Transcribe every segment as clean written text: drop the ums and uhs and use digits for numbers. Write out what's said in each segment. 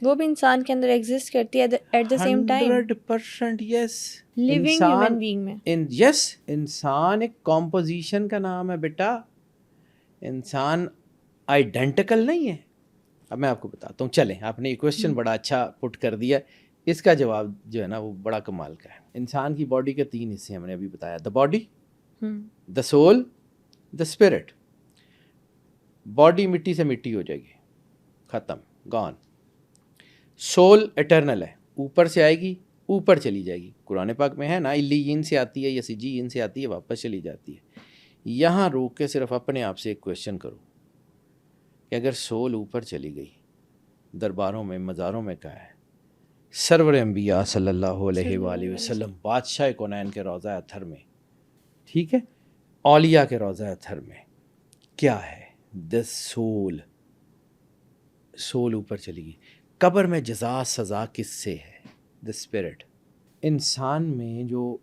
وہ بھی انسان کے اندر ایگزسٹ کرتی ہے at the same time 100% yes. Living human being میں. یس انسان ایک کمپوزیشن کا نام ہے بیٹا. انسان آئیڈینٹیکل نہیں ہے. اب میں آپ کو بتاتا ہوں. چلیں آپ نے یہ کویشچن بڑا اچھا پٹ کر دیا. اس کا جواب جو ہے نا وہ بڑا کمال کا ہے. انسان کی باڈی کے 3 حصے ہم نے ابھی بتایا. The body, the civil, the spirit. Body مٹی سے مٹی ہو جائے گی, ختم, گون. سول اٹرنل ہے, اوپر سے آئے گی اوپر چلی جائے گی. قرآن پاک میں ہے نا, علیین سے آتی ہے یا سجین سے آتی ہے واپس چلی جاتی ہے. یہاں روک کے صرف اپنے آپ سے ایک کویشچن کرو کہ اگر سول اوپر چلی گئی, درباروں میں مزاروں میں کہا ہے, سرور انبیاء صلی اللہ علیہ وآلہ وسلم بادشاہ کونین کے روضہ اطہر میں, ٹھیک ہے, اولیاء کے روضہ اطہر میں کیا ہے؟ دا سول. سول اوپر چلی گئی. قبر میں جزا سزا کس سے ہے؟ The spirit. انسان میں جو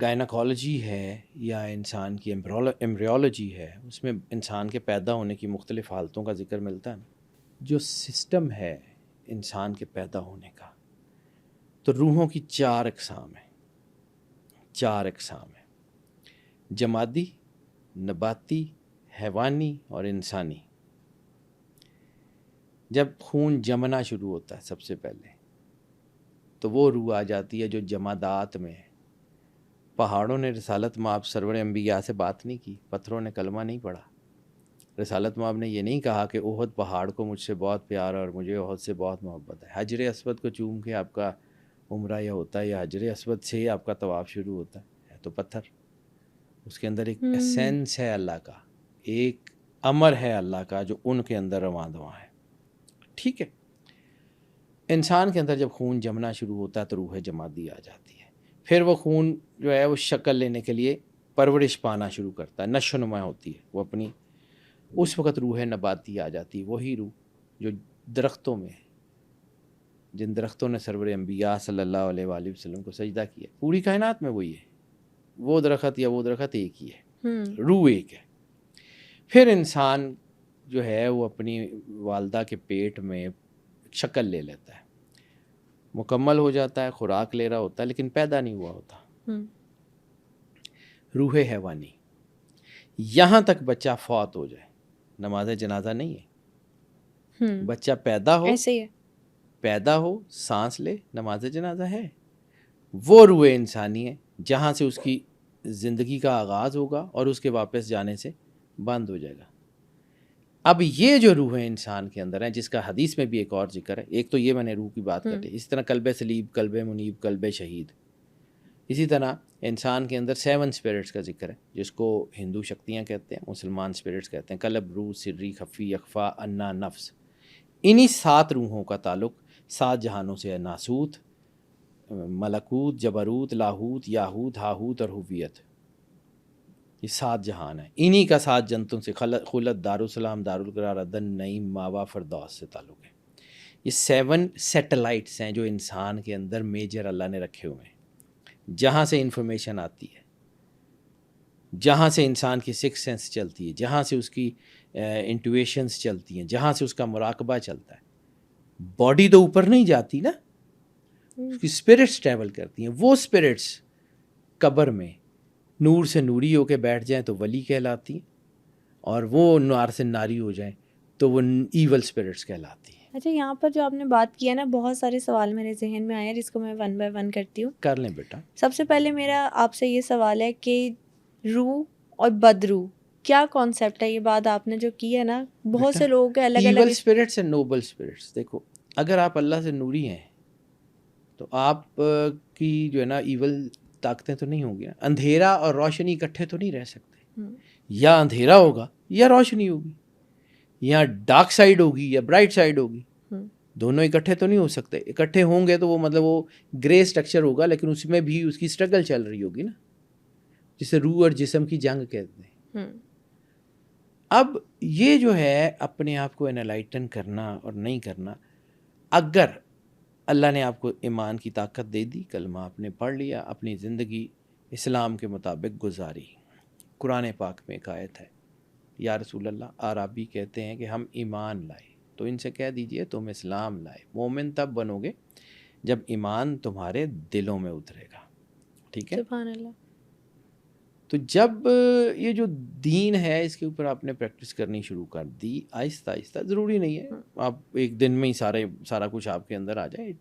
گائناکالوجی ہے یا انسان کی ایمبریولوجی ہے, اس میں انسان کے پیدا ہونے کی مختلف حالتوں کا ذکر ملتا ہے نا. جو سسٹم ہے انسان کے پیدا ہونے کا, تو روحوں کی 4 اقسام ہیں. 4 اقسام ہیں, جمادی, نباتی, حیوانی اور انسانی. جب خون جمنا شروع ہوتا ہے سب سے پہلے, تو وہ روح آ جاتی ہے جو جمادات میں ہے. پہاڑوں نے رسالت مآب سرور انبیاء سے بات نہیں کی, پتھروں نے کلمہ نہیں پڑھا. رسالت مآب نے یہ نہیں کہا کہ احد پہاڑ کو مجھ سے بہت پیار اور مجھے احد سے بہت محبت ہے. حجر اسود کو چوم کے آپ کا عمرہ یہ ہوتا ہے, یا حجر اسود سے آپ کا طواف شروع ہوتا ہے تو پتھر. اس کے اندر ایک ایسنس ہے اللہ کا, ایک امر ہے اللہ کا جو ان کے اندر رواں دواں ہے. ٹھیک ہے. انسان کے اندر جب خون جمنا شروع ہوتا ہے تو روح جمادی آ جاتی ہے. پھر وہ خون جو ہے وہ شکل لینے کے لیے پرورش پانا شروع کرتا ہے, نشو نما ہوتی ہے وہ اپنی. اس وقت روح نباتی آ جاتی ہے, وہی روح جو درختوں میں ہے, جن درختوں نے سرور انبیاء صلی اللہ علیہ وآلہ وسلم کو سجدہ کیا. پوری کائنات میں وہی ہے, وہ درخت یا وہ درخت ایک ہی ہے, روح ایک ہے. پھر انسان جو ہے وہ اپنی والدہ کے پیٹ میں شکل لے لیتا ہے, مکمل ہو جاتا ہے, خوراک لے رہا ہوتا ہے, لیکن پیدا نہیں ہوا ہوتا. روح حیوانی, یہاں تک بچہ فوت ہو جائے نماز جنازہ نہیں ہے. بچہ پیدا ہو, ایسے ہی ہے, پیدا ہو, سانس لے, نماز جنازہ ہے. وہ روح انسانی ہے جہاں سے اس کی زندگی کا آغاز ہوگا اور اس کے واپس جانے سے بند ہو جائے گا. اب یہ جو روح انسان کے اندر ہیں, جس کا حدیث میں بھی ایک اور ذکر ہے, ایک تو یہ میں نے روح کی بات کر لی, اسی طرح قلب سلیب, قلب منیب, قلب شہید. اسی طرح انسان کے اندر 7 اسپرٹس کا ذکر ہے, جس کو ہندو شکتیاں کہتے ہیں, مسلمان اسپرٹس کہتے ہیں. قلب, روح, سری, خفی, اخفا, انا, نفس. انہی 7 روحوں کا تعلق 7 جہانوں سے ہے. ناسوت, ملکوت, جبروت, لاہوت, یاہوت, ہاہوت اور ہویت. یہ 7 جہان ہیں. انہی کا 7 جنتوں سے خلد, دارالسلام, دارالقرار, عدن, نعیم, ماوا, فردوس سے تعلق ہے. یہ 7 سیٹلائٹس ہیں جو انسان کے اندر میجر اللہ نے رکھے ہوئے ہیں, جہاں سے انفارمیشن آتی ہے, جہاں سے انسان کی 6 سینس چلتی ہے, جہاں سے اس کی انٹویشنز چلتی ہیں, جہاں سے اس کا مراقبہ چلتا ہے. باڈی تو اوپر نہیں جاتی نا, اس کی اسپرٹس ٹریول کرتی ہیں. وہ اسپرٹس قبر میں نور سے نوری ہو کے بیٹھ جائیں تو ولی کہلاتی ہیں, اور وہ نار سے ناری ہو جائیں تو وہ ایول اسپرٹس کہلاتی ہیں. اچھا, یہاں پر جو آپ نے بات کی ہے نا, بہت سارے سوال میرے ذہن میں آئے ہیں, جس کو میں 1 بائی 1 کرتی ہوں. کر لیں بیٹا. سب سے پہلے میرا آپ سے یہ سوال ہے کہ روح اور بدروح کیا کانسیپٹ ہے؟ یہ بات آپ نے جو کی ہے نا, بہت سے لوگوں کے الگ ایول الگ اسپرٹس اینڈ نوبل اسپرٹس. دیکھو, اگر آپ اللہ سے نوری ہیں تو آپ کی جو ہے نا ایول طاقتیں تو نہیں ہوں گی نا. اندھیرا اور روشنی اکٹھے تو نہیں رہ سکتے. یا اندھیرا ہوگا یا روشنی ہوگی, یا ڈارک سائڈ ہوگی یا برائٹ سائڈ ہوگی. دونوں اکٹھے تو نہیں ہو سکتے. اکٹھے ہوں گے تو وہ مطلب وہ گرے اسٹرکچر ہوگا, لیکن اس میں بھی اس کی اسٹرگل چل رہی ہوگی نا, جسے روح اور جسم کی جنگ کہتے ہیں. اب یہ جو ہے اپنے آپ کو انلائٹن کرنا اور نہیں کرنا, اگر اللہ نے آپ کو ایمان کی طاقت دے دی, کلمہ آپ نے پڑھ لیا, اپنی زندگی اسلام کے مطابق گزاری. قرآن پاک میں ایک آیت ہے, یا رسول اللہ, عربی کہتے ہیں کہ ہم ایمان لائے. تو ان سے کہہ دیجئے تم اسلام لائے. مومن تب بنو گے جب ایمان تمہارے دلوں میں اترے گا. ٹھیک ہے. سبحان اللہ. تو جب یہ جو دین ہے اس کے اوپر آپ نے پریکٹس کرنی شروع کر دی آہستہ آہستہ, ضروری نہیں ہے آپ ایک دن میں ہی سارا کچھ آپ کے اندر آ جائے.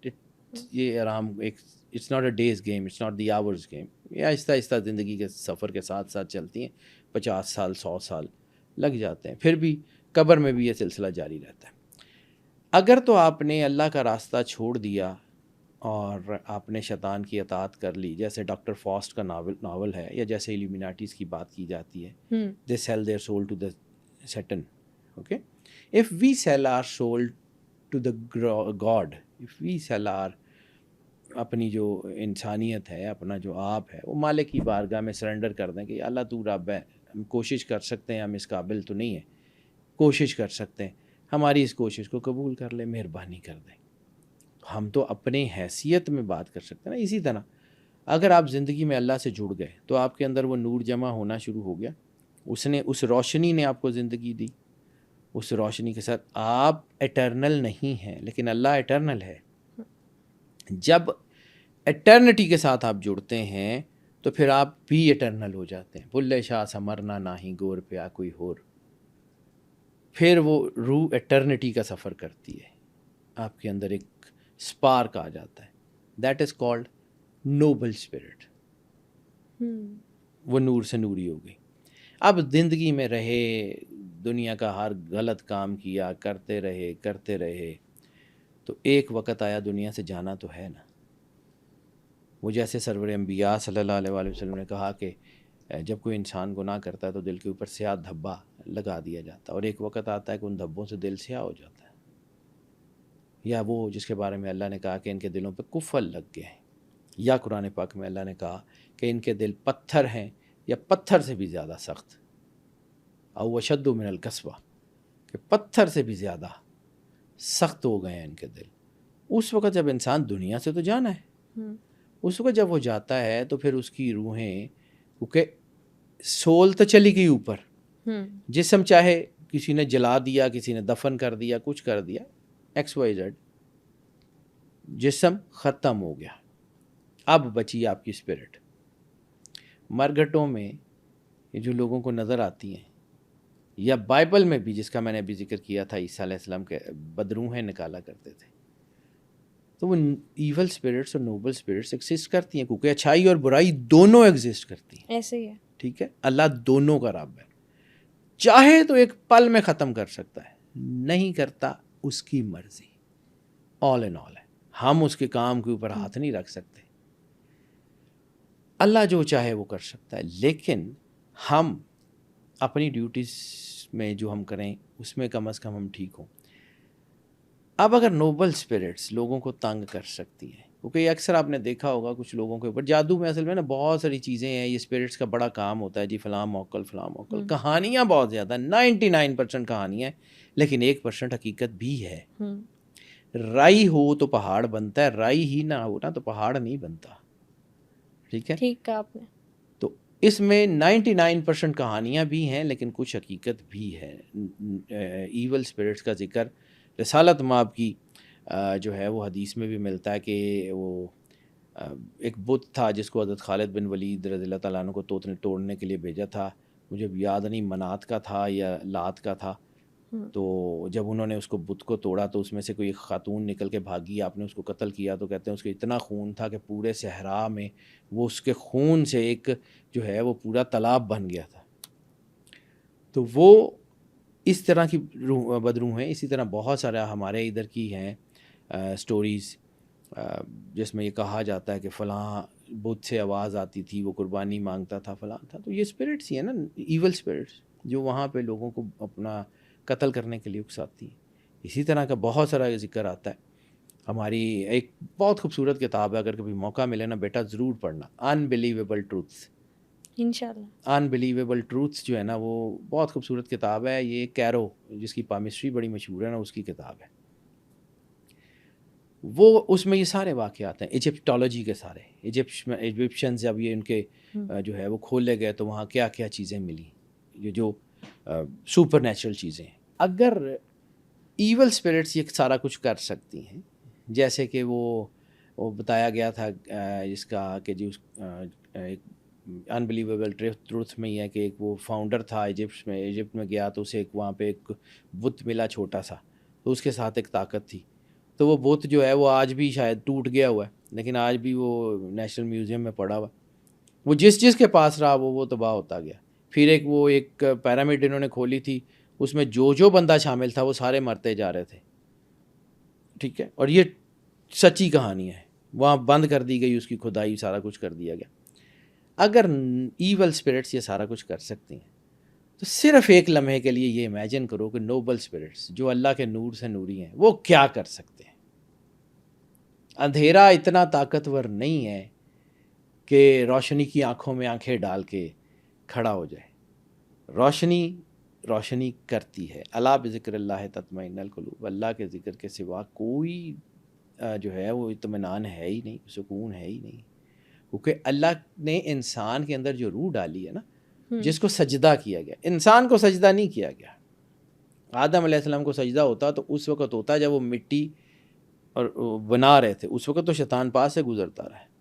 یہ آرام ایک it's not a days game, it's not the hours game. یہ آہستہ آہستہ زندگی کے سفر کے ساتھ ساتھ چلتی ہیں. 50 سال 100 سال لگ جاتے ہیں, پھر بھی قبر میں بھی یہ سلسلہ جاری رہتا ہے. اگر تو آپ نے اللہ کا راستہ چھوڑ دیا اور آپ نے شیطان کی اطاعت کر لی, جیسے ڈاکٹر فاسٹ کا ناول ہے, یا جیسے ایلیومیناٹیز کی بات کی جاتی ہے, they sell their soul to the Satan. Okay, if we sell our soul to the God, if we sell our اپنی جو انسانیت ہے, اپنا جو آپ ہے, وہ مالک کی بارگاہ میں سرنڈر کر دیں کہ اللہ تو رب ہے, ہم کوشش کر سکتے ہیں, ہم اس قابل تو نہیں ہیں, کوشش کر سکتے ہیں, ہماری اس کوشش کو قبول کر لیں, مہربانی کر دیں. ہم تو اپنے حیثیت میں بات کر سکتے ہیں نا. اسی طرح اگر آپ زندگی میں اللہ سے جڑ گئے تو آپ کے اندر وہ نور جمع ہونا شروع ہو گیا, اس روشنی نے آپ کو زندگی دی. اس روشنی کے ساتھ آپ ایٹرنل نہیں ہیں, لیکن اللہ ایٹرنل ہے. جب ایٹرنٹی کے ساتھ آپ جڑتے ہیں تو پھر آپ بھی ایٹرنل ہو جاتے ہیں. بلے شاہ سمرنا ناہی گور پیا کوئی ہور. پھر وہ روح ایٹرنٹی کا سفر کرتی ہے, آپ کے اندر ایک اسپارک آ جاتا ہے. That is called Nobel spirit. وہ نور سے نوری ہو گئی. اب زندگی میں رہے, دنیا کا ہر غلط کام کیا, کرتے رہے, تو ایک وقت آیا دنیا سے جانا تو ہے نا. وہ جیسے سرور انبیاء صلی اللہ علیہ وآلہ وسلم نے کہا کہ جب کوئی انسان گناہ کرتا ہے تو دل کے اوپر سیاہ دھبا لگا دیا جاتا ہے, اور ایک وقت آتا ہے کہ ان دھبوں سے دل سیاہ ہو جاتا ہے. یا وہ جس کے بارے میں اللہ نے کہا کہ ان کے دلوں پہ کفل لگ گئے ہیں, یا قرآن پاک میں اللہ نے کہا کہ ان کے دل پتھر ہیں یا پتھر سے بھی زیادہ سخت, او اشد من القسوہ, کہ پتھر سے بھی زیادہ سخت ہو گئے ہیں ان کے دل. اس وقت جب انسان دنیا سے تو جانا ہے, اس وقت جب وہ جاتا ہے تو پھر اس کی روحیں, کیونکہ سول تو چلی گئی اوپر, جسم چاہے کسی نے جلا دیا, کسی نے دفن کر دیا, کچھ کر دیا, ایکس وائی زیڈ, جسم ختم ہو گیا. اب بچی آپ کی اسپرٹ. مرگھٹوں میں یہ جو لوگوں کو نظر آتی ہیں, یا بائبل میں بھی جس کا میں نے ابھی ذکر کیا تھا, عیسیٰ علیہ السلام کے بدروحیں نکالا کرتے تھے, تو وہ ایول اسپرٹس اور نوبل اسپرٹس ایگزسٹ کرتی ہیں, کیونکہ اچھائی اور برائی دونوں ایگزسٹ کرتی ہیں. ایسے ہی ہے. ٹھیک ہے. اللہ دونوں کا رب ہے, چاہے تو ایک پل میں ختم کر سکتا ہے, نہیں کرتا, اس کی مرضی. آل ان آل ہے, ہم اس کے کام کے اوپر ہاتھ نہیں رکھ سکتے. اللہ جو چاہے وہ کر سکتا ہے, لیکن ہم اپنی ڈیوٹیز میں جو ہم کریں اس میں کم از کم ہم ٹھیک ہوں. اب اگر نوبل اسپرٹس لوگوں کو تنگ کر سکتی ہیں, کیونکہ اکثر آپ نے دیکھا ہوگا کچھ لوگوں کے اوپر جادو میں اصل میں نا بہت ساری چیزیں ہیں, یہ اسپرٹس کا بڑا کام ہوتا ہے جی, فلاں موکل, کہانیاں بہت زیادہ, 99% کہانیاں ہیں, لیکن 1% حقیقت بھی ہے. رائی ہو تو پہاڑ بنتا ہے, رائی ہی نہ ہو نا تو پہاڑ نہیں بنتا. ٹھیک ہے, ٹھیک کہا آپ نے. تو اس میں 99% کہانیاں بھی ہیں, لیکن کچھ حقیقت بھی ہے. ایول اسپرٹس کا ذکر رسالت مآب کی جو ہے وہ حدیث میں بھی ملتا ہے کہ وہ ایک بت تھا جس کو حضرت خالد بن ولید رضی اللہ تعالیٰ عنہ کو توڑنے کے لیے بھیجا تھا. مجھے یاد نہیں منات کا تھا یا لات کا تھا. تو جب انہوں نے اس کو بت کو توڑا تو اس میں سے کوئی ایک خاتون نکل کے بھاگی, آپ نے اس کو قتل کیا. تو کہتے ہیں اس کے اتنا خون تھا کہ پورے صحرا میں وہ اس کے خون سے ایک جو ہے وہ پورا تالاب بن گیا تھا. تو وہ اس طرح کی بدروح ہیں. اسی طرح بہت سارا ہمارے ادھر کی ہیں سٹوریز جس میں یہ کہا جاتا ہے کہ فلاں بت سے آواز آتی تھی, وہ قربانی مانگتا تھا, فلاں تھا. تو یہ اسپرٹس ہی ہیں نا, ایول اسپرٹس, جو وہاں پہ لوگوں کو اپنا قتل کرنے کے لیے اکساتی ہیں. اسی طرح کا بہت سارا ذکر آتا ہے. ہماری ایک بہت خوبصورت کتاب ہے, اگر کبھی موقع ملے نا بیٹا ضرور پڑھنا, انبلیویبل ٹروتھس. انشاءاللہ. انبلیویبل ٹروتھس جو ہے نا وہ بہت خوبصورت کتاب ہے. یہ کیرو جس کی پامسٹری بڑی مشہور ہے نا, اس کی کتاب ہے. وہ اس میں یہ سارے واقعات ہیں ایجپٹولوجی کے سارے. ایجپشنز جب یہ ان کے جو ہے وہ کھولے گئے تو وہاں کیا کیا چیزیں ملی, یہ جو سپر نیچرل چیزیں ہیں. اگر ایول اسپرٹس یہ سارا کچھ کر سکتی ہیں، جیسے کہ وہ بتایا گیا تھا جس کا کہ جو ایک انبلیویبل ٹروتھ میں یہ ہے کہ ایک وہ فاؤنڈر تھا ایجپٹ میں گیا تو اسے ایک وہاں پہ ایک بت ملا چھوٹا سا، تو اس کے ساتھ ایک طاقت تھی، تو وہ بت جو ہے وہ آج بھی شاید ٹوٹ گیا ہوا ہے لیکن آج بھی وہ نیشنل میوزیم میں پڑا ہوا، وہ جس کے پاس رہا وہ تباہ ہوتا گیا۔ پھر ایک پیرامڈ انہوں نے کھولی تھی، اس میں جو بندہ شامل تھا وہ سارے مرتے جا رہے تھے، ٹھیک ہے، اور یہ سچی کہانی ہے، وہاں بند کر دی گئی اس کی کھدائی، سارا کچھ کر دیا گیا۔ اگر ایول اسپرٹس یہ سارا کچھ کر سکتی ہیں تو صرف ایک لمحے کے لیے یہ امیجن کرو کہ نوبل اسپرٹس جو اللہ کے نور سے نوری ہیں وہ کیا کر سکتے ہیں۔ اندھیرا اتنا طاقتور نہیں ہے کہ روشنی کی آنکھوں میں آنکھیں ڈال کے کھڑا ہو جائے، روشنی کرتی ہے۔ الا بذکر اللہ تطمئن القلوب، اللہ کے ذکر کے سوا کوئی جو ہے وہ اطمینان ہے ہی نہیں، سکون ہے ہی نہیں، کیونکہ اللہ نے انسان کے اندر جو روح ڈالی ہے نا، جس کو سجدہ کیا گیا، انسان کو سجدہ نہیں کیا گیا۔ آدم علیہ السلام کو سجدہ ہوتا تو اس وقت ہوتا جب وہ مٹی اور بنا رہے تھے، اس وقت تو شیطان پاس سے گزرتا رہا ہے۔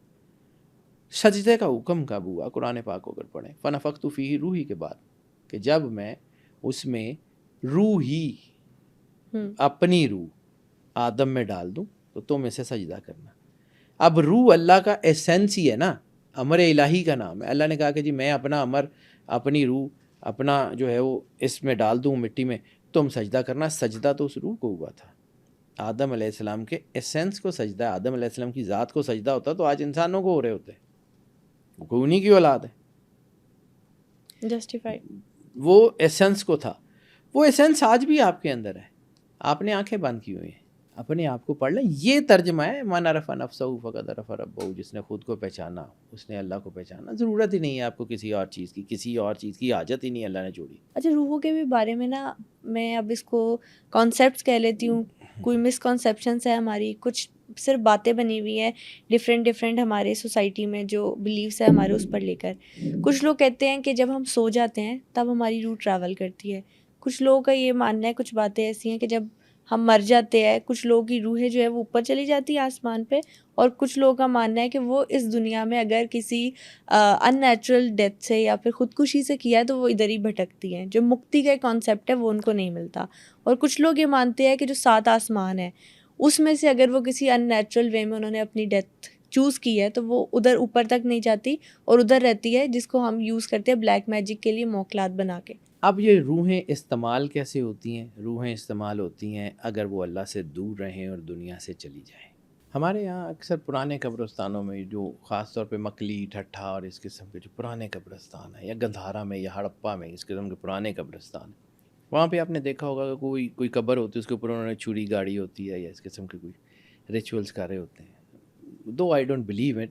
سجدے کا حکم کب ہوا؟ قرآن پاک کو اگر پڑھیں، فنفخت فیہ، روحی کے بعد، کہ جب میں اس میں روحی اپنی روح آدم میں ڈال دوں تو تم اسے سجدہ کرنا۔ اب روح اللہ کا ایسنس ہی ہے نا، امر الہی کا نام ہے۔ اللہ نے کہا کہ جی میں اپنا امر، اپنی روح، اپنا جو ہے وہ اس میں ڈال دوں مٹی میں، تم سجدہ کرنا۔ سجدہ تو اس روح کو ہوا تھا، آدم علیہ السلام کے ایسنس کو سجدہ، آدم علیہ السلام کی ذات کو سجدہ ہوتا تو آج انسانوں کو ہو رہے ہوتے، وہ انہی کی اولاد ہے، جسٹیفائڈ۔ وہ ایسنس کو تھا، وہ ایسنس آج بھی آپ کے اندر ہے۔ آپ نے آنکھیں بند کی ہوئی ہیں، اپنے آپ کو پڑھ لیں، یہ ترجمہ ہے من عرف نفسہ فقد عرف ربہ، جس نے خود کو پہچانا اس نے اللہ کو پہچانا۔ ضرورت ہی نہیں ہے آپ کو کسی اور چیز کی حاجت ہی نہیں اللہ نے جوڑی۔ اچھا، روحوں کے بھی بارے میں نا، میں اب اس کو کانسیپٹس کہہ لیتی ہوں، کوئی مسکنسیپشنس ہے ہماری، کچھ صرف باتیں بنی ہوئی ہیں ڈفرینٹ ہمارے سوسائٹی میں، جو بلیفس ہے ہمارے اس پر لے کر۔ کچھ لوگ کہتے ہیں کہ جب ہم سو جاتے ہیں تب ہماری روح ٹریول کرتی ہے، کچھ لوگوں کا یہ ماننا ہے، کچھ باتیں ایسی ہیں کہ جب ہم مر جاتے ہیں کچھ لوگوں کی روحیں جو ہے وہ اوپر چلی جاتی ہے آسمان پہ، اور کچھ لوگوں کا ماننا ہے کہ وہ اس دنیا میں اگر کسی ان نیچرل ڈیتھ سے یا پھر خودکشی سے کیا ہے تو وہ ادھر ہی بھٹکتی ہیں، جو مکتی کا کانسیپٹ ہے وہ ان کو نہیں ملتا۔ اور کچھ لوگ یہ مانتے ہیں کہ جو 7 آسمان ہے اس میں سے اگر وہ کسی ان نیچرل وے میں انہوں نے اپنی ڈیتھ چوز کی ہے تو وہ ادھر اوپر تک نہیں جاتی اور ادھر رہتی ہے، جس کو ہم یوز کرتے ہیں بلیک میجک کے لیے موکلات بنا کے۔ اب یہ روحیں استعمال کیسے ہوتی ہیں؟ روحیں استعمال ہوتی ہیں اگر وہ اللہ سے دور رہیں اور دنیا سے چلی جائیں۔ ہمارے یہاں اکثر پرانے قبرستانوں میں، جو خاص طور پہ مکلی، ٹھٹھا اور اس قسم کے جو پرانے قبرستان ہیں، یا گندھارا میں یا ہڑپا میں اس قسم کے پرانے قبرستان ہیں، وہاں پہ آپ نے دیکھا ہوگا کہ کوئی قبر ہوتی ہے، اس کے اوپر انہوں نے چھری گاڑی ہوتی ہے یا اس قسم کے کوئی ریچولز کر رہے ہوتے ہیں۔ دو آئی ڈونٹ بلیو اٹ،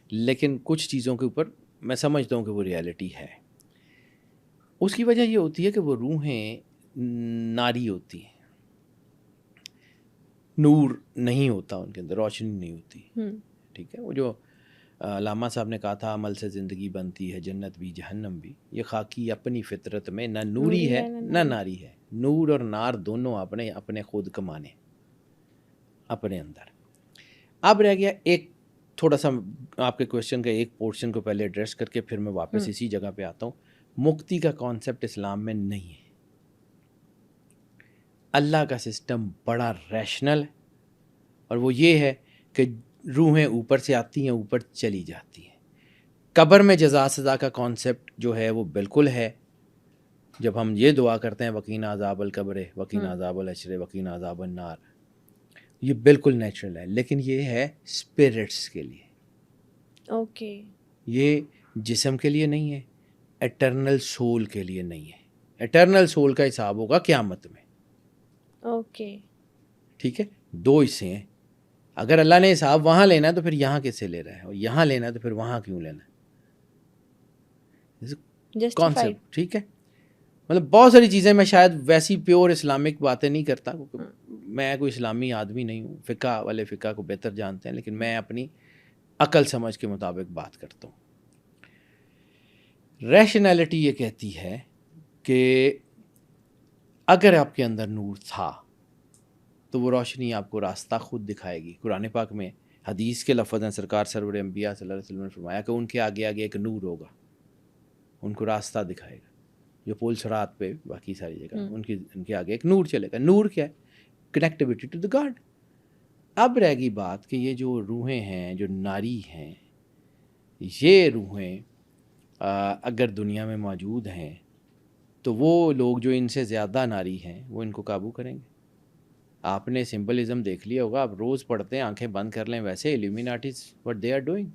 لیکن کچھ چیزوں کے اوپر میں سمجھتا ہوں کہ وہ ریالٹی ہے۔ اس کی وجہ یہ ہوتی ہے کہ وہ روحیں ناری ہوتی ہیں، نور نہیں ہوتا ان کے اندر، روشنی نہیں ہوتی، ٹھیک ہے۔ وہ جو علامہ صاحب نے کہا تھا عمل سے زندگی بنتی ہے جنت بھی جہنم بھی، یہ خاکی اپنی فطرت میں نہ نوری ہے نہ ناری ہے، نور اور نار دونوں اپنے خود کمانے اپنے اندر۔ اب رہ گیا ایک تھوڑا سا آپ کے کویشچن کا ایک پورشن کو پہلے ایڈریس کر کے پھر میں واپس اسی جگہ پہ آتا ہوں۔ مکتی کا کانسیپٹ اسلام میں نہیں ہے۔ اللہ کا سسٹم بڑا ریشنل ہے، اور وہ یہ ہے کہ روحیں اوپر سے آتی ہیں، اوپر چلی جاتی ہیں۔ قبر میں جزا سزا کا کانسیپٹ جو ہے وہ بالکل ہے، جب ہم یہ دعا کرتے ہیں وقینا عذاب القبر وقینا عذاب الحشر وقینا عذاب النار، یہ بالکل نیچرل ہے، لیکن یہ ہے اسپرٹس کے لیے، اوکے، یہ جسم کے لیے نہیں ہے، ایٹرنل سول کے لیے نہیں ہے۔ ایٹرنل سول کا حساب ہوگا قیامت میں، اوکے، ٹھیک ہے۔ 2 حصے ہیں، اگر اللہ نے حساب وہاں لینا ہے تو پھر یہاں کس سے لے رہا ہے، اور یہاں لینا ہے تو پھر وہاں کیوں لینا ہے، کانسیپٹ، ٹھیک ہے۔ مطلب بہت ساری چیزیں میں شاید ویسی پیور اسلامک باتیں نہیں کرتا، کیونکہ میں کوئی اسلامی آدمی نہیں ہوں، فقہ والے فقہ کو بہتر جانتے ہیں، لیکن میں اپنی عقل سمجھ کے مطابق بات کرتا ہوں۔ ریشنالٹی یہ کہتی ہے کہ اگر آپ کے اندر نور تھا تو وہ روشنی آپ کو راستہ خود دکھائے گی. قرآن پاک میں حدیث کے لفظ ہیں, سرکار سرور انبیاء صلی اللہ علیہ وسلم نے فرمایا کہ ان کے آگے آگے ایک نور ہوگا, ان کو راستہ دکھائے گا. جو پول صراط پہ باقی ساری جگہ ان کے آگے ایک نور چلے گا. نور کیا ہے؟ Connectivity to the God. اب رہ گئی بات کہ یہ جو روحیں ہیں, جو ناری ہیں, یہ روحیں اگر دنیا میں موجود ہیں تو وہ لوگ جو ان سے زیادہ ناری ہیں وہ ان کو قابو کریں گے. آپ نے سمبلزم دیکھ لیا ہوگا, آپ روز پڑھتے ہیں, آنکھیں بند کر لیں, ویسے ایلومیناٹیز what they are doing,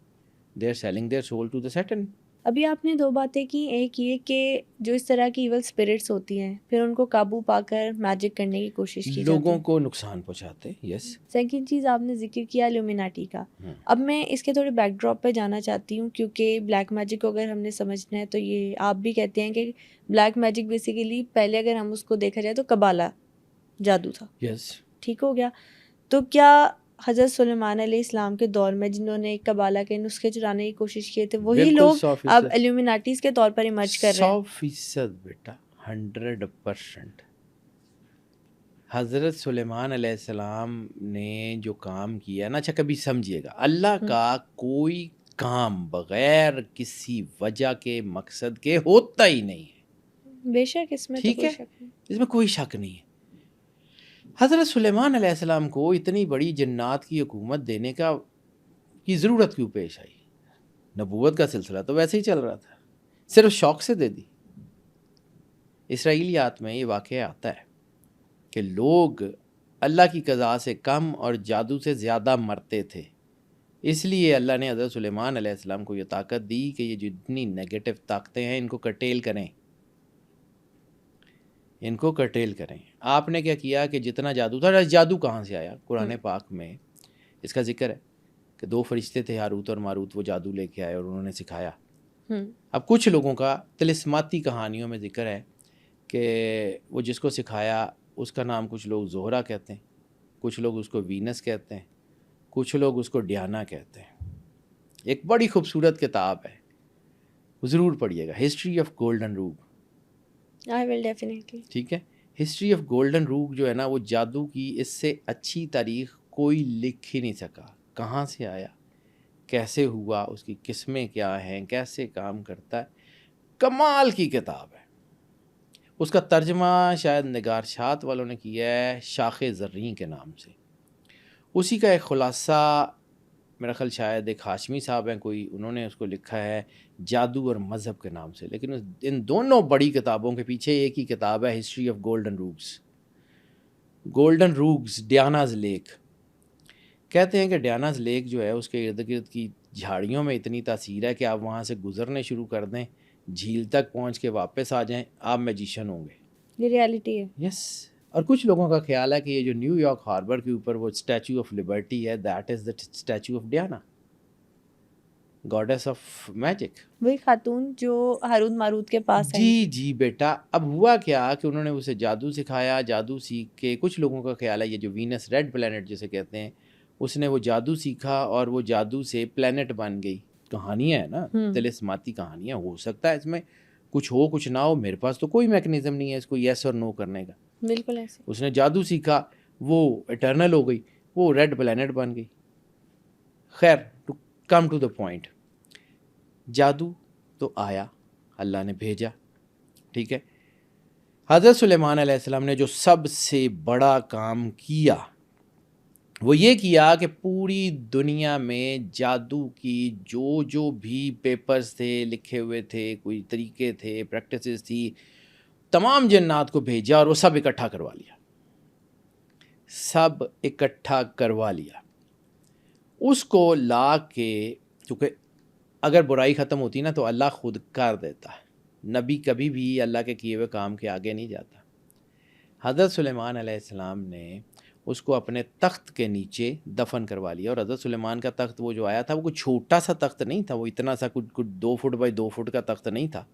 they are selling their soul to the Satan. ابھی آپ نے 2 باتیں کی, ایک یہ کہ جو اس طرح کی ایول اسپرٹس ہوتی ہیں پھر ان کو قابو پا کر میجک کرنے کی کوشش کی جاتی ہے, لوگوں کو نقصان پہنچاتے. یس. سیکنڈ چیز آپ نے ذکر کیا الومیناٹی کا. اب میں اس کے تھوڑے بیک ڈراپ پہ جانا چاہتی ہوں, کیونکہ بلیک میجک کو اگر ہم نے سمجھنا ہے تو یہ آپ بھی کہتے ہیں کہ بلیک میجک بیسیکلی پہلے اگر ہم اس کو دیکھا جائے تو قبالہ جادو تھا. یس. ٹھیک ہو گیا. تو کیا حضرت سلیمان علیہ السلام کے دور میں جنہوں نے قبالہ کے نسخے چرانے کی کوشش کیے تھے وہی لوگ اب ایلومیناٹیز کے طور پر ایمرج کر رہے ہیں؟ 100% بیٹا, 100%. حضرت سلیمان علیہ السلام نے جو کام کیا نا, اچھا کبھی سمجھیے گا, اللہ کا کوئی کام بغیر کسی وجہ کے مقصد کے ہوتا ہی نہیں ہے. بے شک اس میں ٹھیک ہے, اس میں کوئی شک نہیں ہے. حضرت سلیمان علیہ السلام کو اتنی بڑی جنات کی حکومت دینے کی ضرورت کیوں پیش آئی؟ نبوت کا سلسلہ تو ویسے ہی چل رہا تھا, صرف شوق سے دے دی. اسرائیلیات میں یہ واقعہ آتا ہے کہ لوگ اللہ کی قضا سے کم اور جادو سے زیادہ مرتے تھے, اس لیے اللہ نے حضرت سلیمان علیہ السلام کو یہ طاقت دی کہ یہ جتنی نیگیٹو طاقتیں ہیں ان کو کرٹیل کریں, ان کو کرٹیل کریں. آپ نے کیا کیا کہ جتنا جادو تھا, جادو کہاں سے آیا؟ قرآن پاک میں اس کا ذکر ہے کہ 2 فرشتے تھے ہاروت اور ماروت, وہ جادو لے کے آئے اور انہوں نے سکھایا. اب کچھ لوگوں کا طلسماتی کہانیوں میں ذکر ہے کہ وہ جس کو سکھایا اس کا نام کچھ لوگ زہرہ کہتے ہیں, کچھ لوگ اس کو وینس کہتے ہیں, کچھ لوگ اس کو ڈیانا کہتے ہیں. ایک بڑی خوبصورت کتاب ہے, ضرور پڑھیے گا, ہسٹری آف گولڈن روگ. I will definitely. ٹھیک ہے, ہسٹری آف گولڈن روگ جو ہے نا, وہ جادو کی اس سے اچھی تاریخ کوئی لکھ ہی نہیں سکا. کہاں سے آیا, کیسے ہوا, اس کی قسمیں کیا ہیں, کیسے کام کرتا ہے, کمال کی کتاب ہے. اس کا ترجمہ شاید نگار شات والوں نے کیا ہے شاخ زریں کے نام سے. اسی کا ایک خلاصہ میرا خیال شاید ایک ہاشمی صاحب ہیں کوئی, انہوں نے اس کو لکھا ہے جادو اور مذہب کے نام سے. لیکن ان دونوں بڑی کتابوں کے پیچھے ایک ہی کتاب ہے, history of golden rogues. Golden rogues, Diana's lake. کہتے ہیں کہ ڈیاناز لیک جو ہے اس کے ارد گرد کی جھاڑیوں میں اتنی تاثیر ہے کہ آپ وہاں سے گزرنے شروع کر دیں, جھیل تک پہنچ کے واپس آ جائیں, آپ میجیشین ہوں گے. یہ ریالٹی ہے. یس. اور کچھ لوگوں کا خیال ہے کہ یہ جو نیو یارک ہاربر کے اوپر وہ اسٹیچو آف لبرٹی ہے, that is the statute of Diana, گاڈیس of magic. وہی خاتون جو ہاروت ماروت کے پاس ہے. جی بیٹا. اب ہوا کیا کہ انہوں نے اسے جادو سکھایا, جادو سیکھ کے کچھ لوگوں کا خیال ہے یہ جو وینس ریڈ پلینٹ جسے کہتے ہیں, اس نے وہ جادو سیکھا اور وہ جادو سے پلینٹ بن گئی. کہانیاں ہیں نا, طلسماتی کہانیاں, ہو سکتا ہے اس میں کچھ ہو کچھ نہ ہو. میرے پاس تو کوئی میکنزم نہیں ہے اس کو یس اور نو کرنے کا. بالکل ایسے. اس نے جادو سیکھا, وہ اٹرنل ہو گئی, وہ ریڈ پلینٹ بن گئی. خیر, to come to the point, جادو تو آیا, اللہ نے بھیجا. ٹھیک ہے, حضرت سلیمان علیہ السلام نے جو سب سے بڑا کام کیا وہ یہ کیا کہ پوری دنیا میں جادو کی جو بھی پیپرز تھے, لکھے ہوئے تھے, کوئی طریقے تھے, پریکٹسز تھی, تمام جنات کو بھیجا اور وہ سب اکٹھا کروا لیا. سب اکٹھا کروا لیا. اس کو لا کے, کیونکہ اگر برائی ختم ہوتی نا تو اللہ خود کر دیتا ہے, نبی کبھی بھی اللہ کے کیے ہوئے کام کے آگے نہیں جاتا. حضرت سلیمان علیہ السلام نے اس کو اپنے تخت کے نیچے دفن کروا لیا. اور حضرت سلیمان کا تخت وہ جو آیا تھا وہ کوئی چھوٹا سا تخت نہیں تھا, وہ اتنا سا کچھ 2 فٹ بائی 2 فٹ کا تخت نہیں تھا.